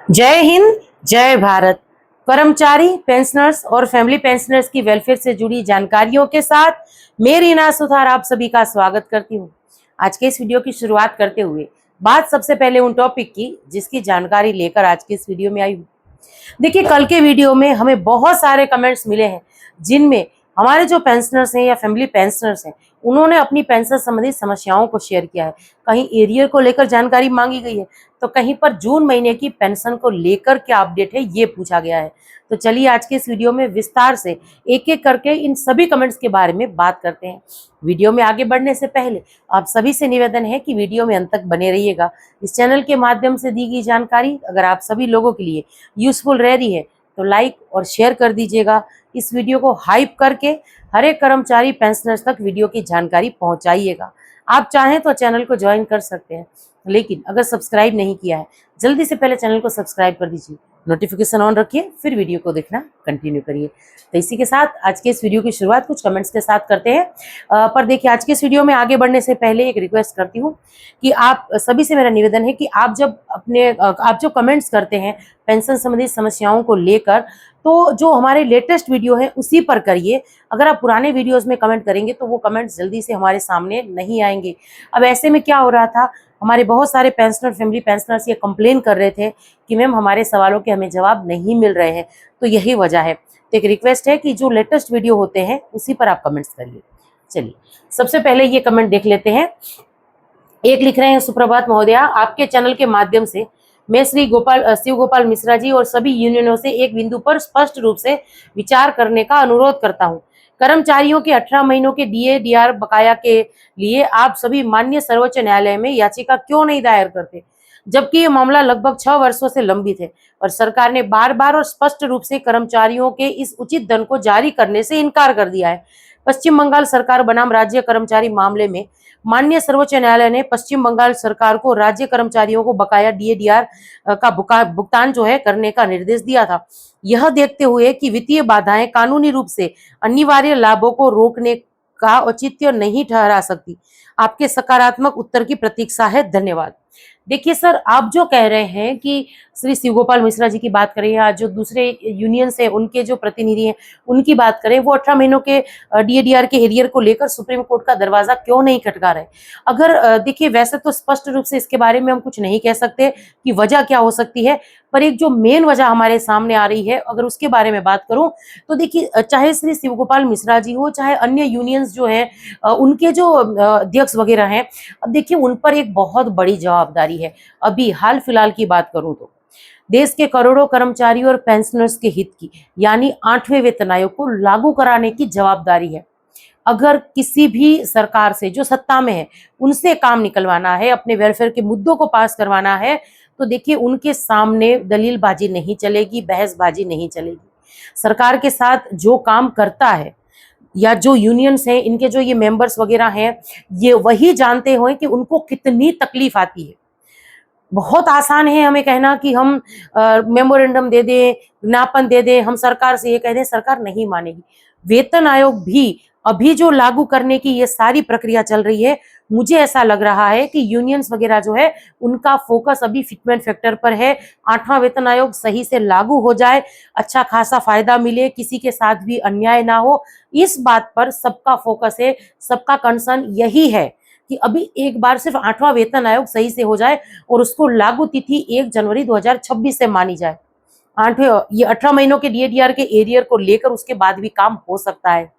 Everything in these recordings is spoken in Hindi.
जय हिंद, जय भारत। कर्मचारी, पेंशनर्स और फैमिली पेंशनर्स की वेलफेयर से जुड़ी जानकारियों के साथ मैं रीना सुथार आप सभी का स्वागत करती हूँ। आज के इस वीडियो की शुरुआत करते हुए बात सबसे पहले उन टॉपिक की जिसकी जानकारी लेकर आज के इस वीडियो में आई हूँ। देखिए, कल के वीडियो में हमें बहुत सारे कमेंट्स मिले हैं जिनमें हमारे जो पेंशनर्स हैं या फैमिली पेंशनर्स हैं उन्होंने अपनी पेंशन संबंधी समस्याओं को शेयर किया है। कहीं एरियर को लेकर जानकारी मांगी गई है तो कहीं पर जून महीने की पेंशन को लेकर क्या अपडेट है ये पूछा गया है। तो चलिए आज के इस वीडियो में विस्तार से एक एक करके इन सभी कमेंट्स के बारे में बात करते हैं। वीडियो में आगे बढ़ने से पहले आप सभी से निवेदन है कि वीडियो में अंत तक बने रहिएगा। इस चैनल के माध्यम से दी गई जानकारी अगर आप सभी लोगों के लिए यूजफुल रह रही है तो लाइक और शेयर कर दीजिएगा। इस वीडियो को हाइप करके हर एक कर्मचारी पेंशनर्स तक वीडियो की जानकारी पहुंचाइएगा। आप चाहें तो चैनल को ज्वाइन कर सकते हैं, लेकिन अगर सब्सक्राइब नहीं किया है जल्दी से पहले चैनल को सब्सक्राइब कर दीजिए, नोटिफिकेशन ऑन रखिए, फिर वीडियो को देखना कंटिन्यू करिए। तो इसी के साथ आज के इस वीडियो की शुरुआत कुछ कमेंट्स के साथ करते हैं। पर देखिए, आज के इस वीडियो में आगे बढ़ने से पहले एक रिक्वेस्ट करती हूँ कि आप सभी से मेरा निवेदन है कि आप जो कमेंट्स करते हैं पेंशन संबंधी समस्याओं को लेकर, तो जो हमारे लेटेस्ट वीडियो है उसी पर करिए। अगर आप पुराने वीडियोस में कमेंट करेंगे तो वो कमेंट्स जल्दी से हमारे सामने नहीं आएंगे। अब ऐसे में क्या हो रहा था, हमारे बहुत सारे पेंशनर, फैमिली पेंशनर्स ये कंप्लेन कर रहे थे कि मैम हमारे सवालों के हमें जवाब नहीं मिल रहे हैं। तो यही वजह है। तो एक रिक्वेस्ट है कि जो लेटेस्ट वीडियो होते हैं उसी पर आप कमेंट्स करिए। चलिए सबसे पहले ये कमेंट देख लेते हैं। एक लिख रहे हैं, सुप्रभात महोदया, आपके चैनल के माध्यम से मैं श्री शिव गोपाल मिश्रा जी और सभी यूनियनों से एक बिंदु पर स्पष्ट रूप से विचार करने का अनुरोध करता हूं। कर्मचारियों के 18 महीनों के डीए-डीआर बकाया के लिए आप सभी माननीय सर्वोच्च न्यायालय में याचिका क्यों नहीं दायर करते, जबकि ये मामला लगभग 6 वर्षों से लंबित है और सरकार ने बार बार और स्पष्ट रूप से कर्मचारियों के इस उचित धन को जारी करने से इनकार कर दिया है। पश्चिम बंगाल सरकार बनाम राज्य कर्मचारी मामले में माननीय सर्वोच्च न्यायालय ने पश्चिम बंगाल सरकार को राज्य कर्मचारियों को बकाया डीए-डीआर का भुगतान जो है करने का निर्देश दिया था, यह देखते हुए कि वित्तीय बाधाएं कानूनी रूप से अनिवार्य लाभों को रोकने का औचित्य नहीं ठहरा सकती। आपके सकारात्मक उत्तर की प्रतीक्षा है। धन्यवाद। देखिए सर, आप जो कह रहे हैं कि श्री शिव गोपाल मिश्रा जी की बात करें या जो दूसरे यूनियंस है उनके जो प्रतिनिधि हैं उनकी बात करें, वो 18 महीनों के डीए-डीआर के एरियर को लेकर सुप्रीम कोर्ट का दरवाजा क्यों नहीं खटका रहे। अगर देखिए, वैसे तो स्पष्ट रूप से इसके बारे में हम कुछ नहीं कह सकते कि वजह क्या हो सकती है, पर एक जो मेन वजह हमारे सामने आ रही है अगर उसके बारे में बात करूं तो देखिए, चाहे श्री शिव गोपाल मिश्रा जी हो चाहे अन्य यूनियंस जो है उनके जो अध्यक्ष वगैरह हैं, अब देखिए उन पर एक बहुत बड़ी जवाबदारी है। अभी हाल फिलहाल की बात करूं तो देश के करोड़ों कर्मचारियों और पेंशनर्स के हित की यानी 8वें वेतन आयोग को लागू कराने की जवाबदारी है। अगर किसी भी सरकार से जो सत्ता में है उनसे काम निकलवाना है, अपने वेलफेयर के मुद्दों को पास करवाना है, तो देखिए उनके सामने दलीलबाजी नहीं चलेगी, बहसबाजी नहीं चलेगी। सरकार के साथ जो काम करता है या जो यूनियंस हैं, इनके जो ये मेंबर्स वगैरह हैं, ये वही जानते हो कि उनको कितनी तकलीफ आती है। बहुत आसान है हमें कहना कि हम मेमोरेंडम दे दें, ज्ञापन दे दें, हम सरकार से ये कह दें, सरकार नहीं मानेगी। वेतन आयोग भी अभी जो लागू करने की ये सारी प्रक्रिया चल रही है, मुझे ऐसा लग रहा है कि यूनियंस वगैरह जो है उनका फोकस अभी फिटमेंट फैक्टर पर है। 8वां वेतन आयोग सही से लागू हो जाए, अच्छा खासा फायदा मिले, किसी के साथ भी अन्याय ना हो, इस बात पर सबका फोकस है, सबका कंसर्न यही है कि अभी एक बार सिर्फ 8वां वेतन आयोग सही से हो जाए और उसको लागू तिथि 1 जनवरी 2026 से मानी जाए। 18 महीनों के डीए-डीआर के एरियर को लेकर उसके बाद भी काम हो सकता है।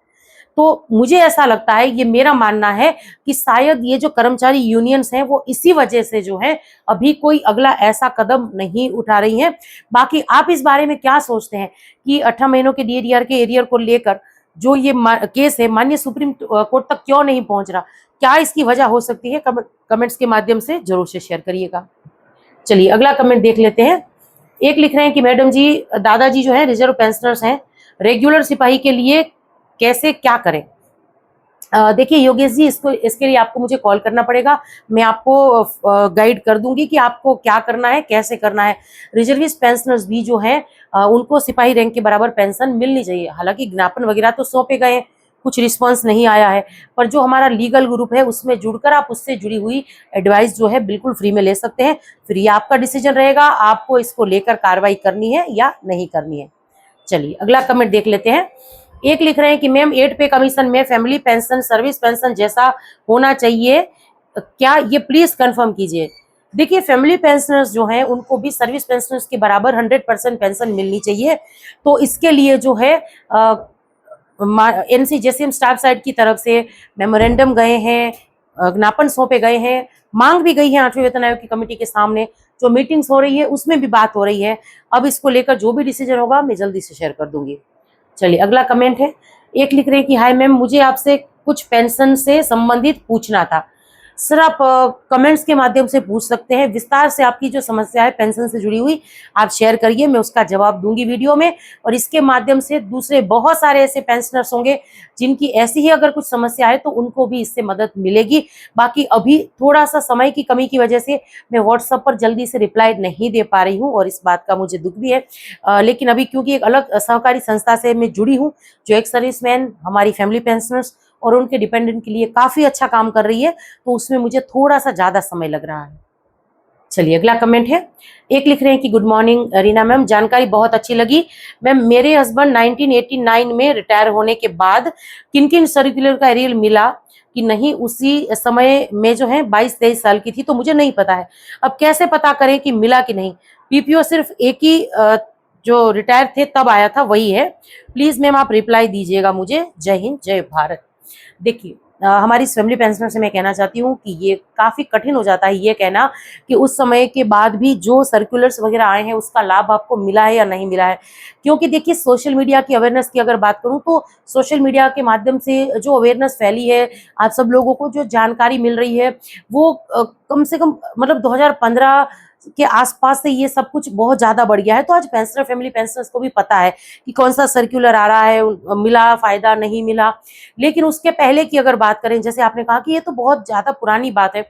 तो मुझे ऐसा लगता है, ये मेरा मानना है कि शायद ये जो कर्मचारी यूनियंस हैं वो इसी वजह से जो है अभी कोई अगला ऐसा कदम नहीं उठा रही हैं। बाकी आप इस बारे में क्या सोचते हैं कि 18 महीनों के डीए-डीआर के एरियर को लेकर जो ये केस है माननीय सुप्रीम कोर्ट तक क्यों नहीं पहुंच रहा, क्या इसकी वजह हो सकती है? कमेंट्स के माध्यम से जरूर से शेयर करिएगा। चलिए अगला कमेंट देख लेते हैं। एक लिख रहे हैं कि मैडम जी, दादाजी जो है रिजर्व पेंशनर्स हैं, रेगुलर सिपाही के लिए कैसे क्या करें? देखिए योगेश जी, इसके लिए आपको मुझे कॉल करना पड़ेगा। मैं आपको गाइड कर दूंगी कि आपको क्या करना है, कैसे करना है। रिजर्विस्ट पेंशनर्स भी जो हैं उनको सिपाही रैंक के बराबर पेंशन मिलनी चाहिए। हालांकि ज्ञापन वगैरह तो सौंपे गए, कुछ रिस्पॉन्स नहीं आया है। पर जो हमारा लीगल ग्रुप है उसमें जुड़कर आप उससे जुड़ी हुई एडवाइस जो है बिल्कुल फ्री में ले सकते हैं। फिर ये आपका डिसीजन रहेगा, आपको इसको लेकर कार्रवाई करनी है या नहीं करनी है। चलिए अगला कमेंट देख लेते हैं। एक लिख रहे हैं कि मैम 8 पे कमीशन में फैमिली पेंशन सर्विस पेंशन जैसा होना चाहिए क्या, ये प्लीज कंफर्म कीजिए। देखिए फैमिली पेंशनर्स जो हैं उनको भी सर्विस पेंशनर्स के बराबर 100% पेंशन मिलनी चाहिए। तो इसके लिए जो है एनसी जेसीएम स्टाफ साइड की तरफ से मेमोरेंडम गए हैं, ज्ञापन सौंपे गए हैं, मांग भी गई है 8वें वेतन आयोग की कमेटी के सामने। जो मीटिंग्स हो रही है उसमें भी बात हो रही है। अब इसको लेकर जो भी डिसीजन होगा मैं जल्दी से शेयर कर दूंगी। चलिए अगला कमेंट है। एक लिख रहे हैं कि हाय मैम, मुझे आपसे कुछ पेंशन से संबंधित पूछना था। सर आप कमेंट्स के माध्यम से पूछ सकते हैं, विस्तार से आपकी जो समस्या है पेंशन से जुड़ी हुई आप शेयर करिए, मैं उसका जवाब दूंगी वीडियो में। और इसके माध्यम से दूसरे बहुत सारे ऐसे पेंशनर्स होंगे जिनकी ऐसी ही अगर कुछ समस्या है तो उनको भी इससे मदद मिलेगी। बाकी अभी थोड़ा सा समय की कमी की वजह से मैं व्हाट्सएप पर जल्दी से रिप्लाई नहीं दे पा रही हूँ और इस बात का मुझे दुख भी है। लेकिन अभी क्योंकि एक अलग सहकारी संस्था से मैं जुड़ी हूँ जो एक सर्विसमैन हमारी फैमिली पेंशनर्स और उनके डिपेंडेंट के लिए काफी अच्छा काम कर रही है, तो उसमें मुझे थोड़ा सा ज्यादा समय लग रहा है। चलिए अगला कमेंट है। एक लिख रहे हैं कि गुड मॉर्निंग रीना मैम, जानकारी बहुत अच्छी लगी। मैम मेरे हस्बैंड 1989 में रिटायर होने के बाद किन किन सर्कुलर का एरियल मिला कि नहीं, उसी समय में जो है 22-23 साल की थी तो मुझे नहीं पता है। अब कैसे पता करें कि मिला कि नहीं? पीपीओ सिर्फ एक ही जो रिटायर थे तब आया था वही है। प्लीज मैम आप रिप्लाई दीजिएगा मुझे। जय हिंद जय भारत। देखिए हमारी फैमिली पेंशनर से मैं कहना चाहती हूँ कि ये काफी कठिन हो जाता है ये कहना कि उस समय के बाद भी जो सर्कुलर्स वगैरह आए हैं उसका लाभ आपको मिला है या नहीं मिला है। क्योंकि देखिए सोशल मीडिया की अवेयरनेस की अगर बात करूँ तो सोशल मीडिया के माध्यम से जो अवेयरनेस फैली है, आप सब लोगों को जो जानकारी मिल रही है वो कम से कम मतलब 2015 के आसपास से ये सब कुछ बहुत ज्यादा बढ़ गया है। तो आज पेंशनर फैमिली पेंशनर्स को भी पता है कि कौन सा सर्कुलर आ रहा है, मिला फायदा नहीं मिला। लेकिन उसके पहले की अगर बात करें, जैसे आपने कहा कि ये तो बहुत ज्यादा पुरानी बात है,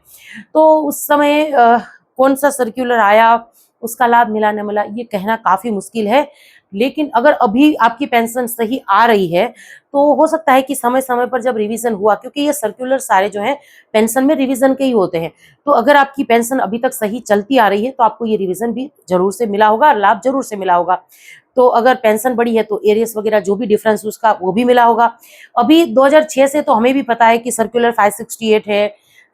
तो उस समय कौन सा सर्कुलर आया, उसका लाभ मिला न मिला, ये कहना काफी मुश्किल है। लेकिन अगर अभी आपकी पेंशन सही आ रही है तो हो सकता है कि समय समय पर जब रिवीजन हुआ, क्योंकि ये सर्कुलर सारे जो हैं पेंशन में रिवीजन के ही होते हैं, तो अगर आपकी पेंशन अभी तक सही चलती आ रही है तो आपको ये रिवीजन भी जरूर से मिला होगा, लाभ जरूर से मिला होगा। तो अगर पेंशन बढ़ी है तो एरियस वगैरह जो भी डिफरेंस उसका वो भी मिला होगा। अभी 2006 से तो हमें भी पता है कि सर्कुलर 568 है,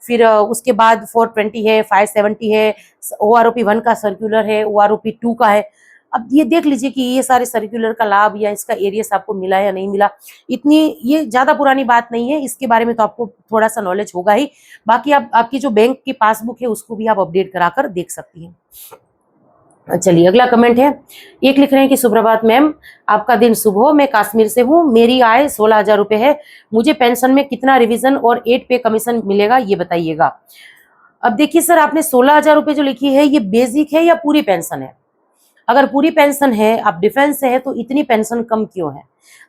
फिर उसके बाद 420 है, 570 है, OROP 1 का सर्कुलर है, OROP 2 का है। अब ये देख लीजिए कि ये सारे सर्कुलर का लाभ या इसका एरियस आपको मिला या नहीं मिला। इतनी ये ज्यादा पुरानी बात नहीं है, इसके बारे में तो आपको थोड़ा सा नॉलेज होगा ही। बाकी आप आपकी जो बैंक की पासबुक है उसको भी आप अपडेट कराकर देख सकती हैं। चलिए अगला कमेंट है। एक लिख रहे हैं कि सुप्रभात मैम, आपका दिन शुभ हो। मैं कश्मीर से हूँ, मेरी आय 16,000 रुपए है। मुझे पेंशन में कितना रिवीजन और 8 पे कमीशन मिलेगा ये बताइएगा। अब देखिए सर, आपने 16,000 रुपए जो लिखी है ये बेसिक है या पूरी पेंशन है? अगर पूरी पेंशन है, आप डिफेंस से है, तो इतनी पेंशन कम क्यों है?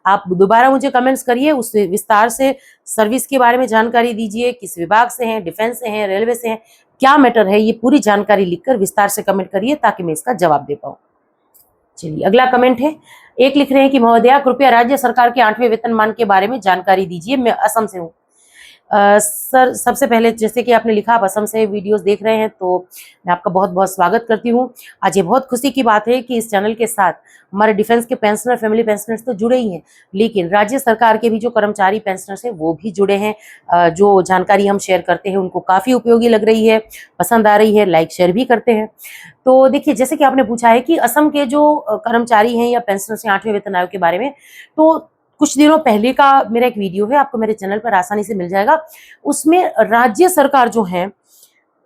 आप दोबारा मुझे कमेंट्स करिए, उस विस्तार से सर्विस के बारे में जानकारी दीजिए, किस विभाग से हैं, डिफेंस से हैं, रेलवे से हैं, क्या मैटर है, ये पूरी जानकारी लिखकर विस्तार से कमेंट करिए ताकि मैं इसका जवाब दे पाऊँ। चलिए अगला कमेंट है। एक लिख रहे हैं कि महोदया कृपया राज्य सरकार के 8वें वेतनमान के बारे में जानकारी दीजिए, मैं असम से हूँ। सर सबसे पहले जैसे कि आपने लिखा आप असम से वीडियोस देख रहे हैं तो मैं आपका बहुत बहुत स्वागत करती हूँ। आज ये बहुत खुशी की बात है कि इस चैनल के साथ हमारे डिफेंस के पेंशनर फैमिली पेंशनर्स तो जुड़े ही हैं, लेकिन राज्य सरकार के भी जो कर्मचारी पेंशनर्स हैं वो भी जुड़े हैं। जो जानकारी हम शेयर करते हैं उनको काफ़ी उपयोगी लग रही है, पसंद आ रही है, लाइक शेयर भी करते हैं। तो देखिए जैसे कि आपने पूछा है कि असम के जो कर्मचारी हैं या पेंशनर्स हैं 8वें वेतन आयोग के बारे में, तो कुछ दिनों पहले का मेरा एक वीडियो है, आपको मेरे चैनल पर आसानी से मिल जाएगा। उसमें राज्य सरकार जो है,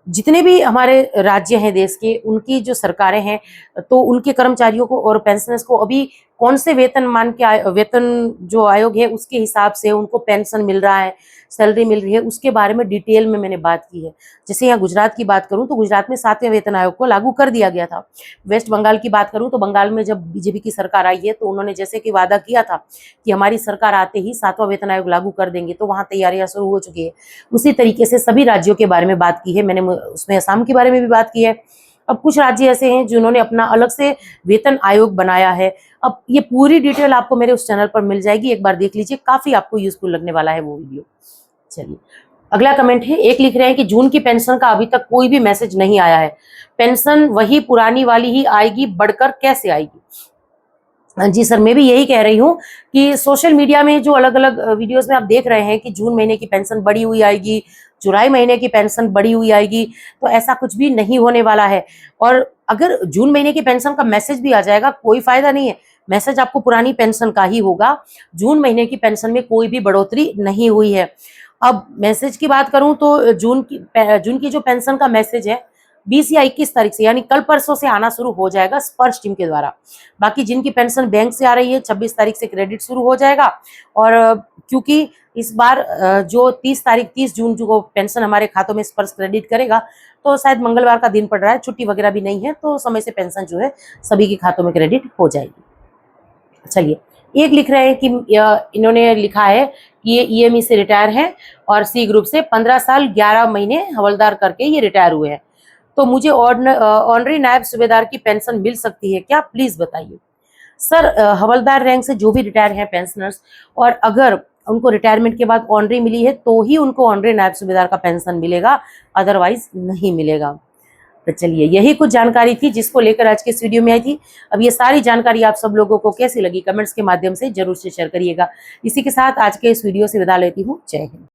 जितने भी हमारे राज्य हैं देश के, उनकी जो सरकारें हैं तो उनके कर्मचारियों को और पेंशनर्स को अभी कौन से वेतनमान के वेतन जो आयोग है उसके हिसाब से उनको पेंशन मिल रहा है, सैलरी मिल रही है, उसके बारे में डिटेल में मैंने बात की है। जैसे यहाँ गुजरात की बात करूँ तो गुजरात में 7वें वेतन आयोग को लागू कर दिया गया था। वेस्ट बंगाल की बात करूँ तो बंगाल में जब बीजेपी की सरकार आई है तो उन्होंने जैसे कि वादा किया था कि हमारी सरकार आते ही 7वां वेतन आयोग लागू कर देंगे, तो वहाँ तैयारियां शुरू हो चुकी है। उसी तरीके से सभी राज्यों के बारे में बात की है मैंने, उसमें असम के बारे में भी बात की है। अब कुछ राज्य ऐसे हैं जिन्होंने अपना अलग से वेतन आयोग बनाया है। अब ये पूरी डिटेल आपको मेरे उस चैनल पर मिल जाएगी, एक बार देख लीजिए, काफी आपको यूजफुल लगने वाला है वो वीडियो। चलिए अगला कमेंट है, एक लिख रहे हैं कि जून की पेंशन का अभी तक कोई भी मैसेज नहीं आया है, पेंशन वही पुरानी वाली ही आएगी, बढ़कर कैसे आएगी? जी सर, मैं भी यही कह रही हूँ कि सोशल मीडिया में जो अलग अलग वीडियोस में आप देख रहे हैं कि जून महीने की पेंशन बढ़ी हुई आएगी, जुलाई महीने की पेंशन बढ़ी हुई आएगी, तो ऐसा कुछ भी नहीं होने वाला है। और अगर जून महीने की पेंशन का मैसेज भी आ जाएगा, कोई फायदा नहीं है, मैसेज आपको पुरानी पेंशन का ही होगा। जून महीने की पेंशन में कोई भी बढ़ोतरी नहीं हुई है। अब मैसेज की बात करूं तो जून की जो पेंशन का मैसेज है 20 या 21 तारीख से, यानी कल परसों से आना शुरू हो जाएगा स्पर्श टीम के द्वारा। बाकी जिनकी पेंशन बैंक से आ रही है 26 तारीख से क्रेडिट शुरू हो जाएगा। और क्योंकि इस बार जो 30 जून जो पेंशन हमारे खातों में स्पर्श क्रेडिट करेगा, तो शायद मंगलवार का दिन पड़ रहा है, छुट्टी वगैरह भी नहीं है, तो समय से पेंशन जो है सभी के खातों में क्रेडिट हो जाएगी। चलिए, एक लिख रहे हैं कि इन्होंने लिखा है कि ये ईएमई से रिटायर है और सी ग्रुप से 15 साल 11 महीने हवलदार करके ये रिटायर हुए हैं, तो मुझे ऑनरी नायब सूबेदार की पेंशन मिल सकती है क्या, प्लीज बताइए। सर, हवलदार रैंक से जो भी रिटायर हैं पेंशनर्स, और अगर उनको रिटायरमेंट के बाद ऑनरी मिली है तो ही उनको ऑनरी नायब सूबेदार का पेंशन मिलेगा, अदरवाइज नहीं मिलेगा। तो चलिए, यही कुछ जानकारी थी जिसको लेकर आज के इस वीडियो में आई थी। अब ये सारी जानकारी आप सब लोगों को कैसी लगी कमेंट्स के माध्यम से जरूर से शेयर करिएगा। इसी के साथ आज के इस वीडियो से विदा लेती हूँ। जय हिंद।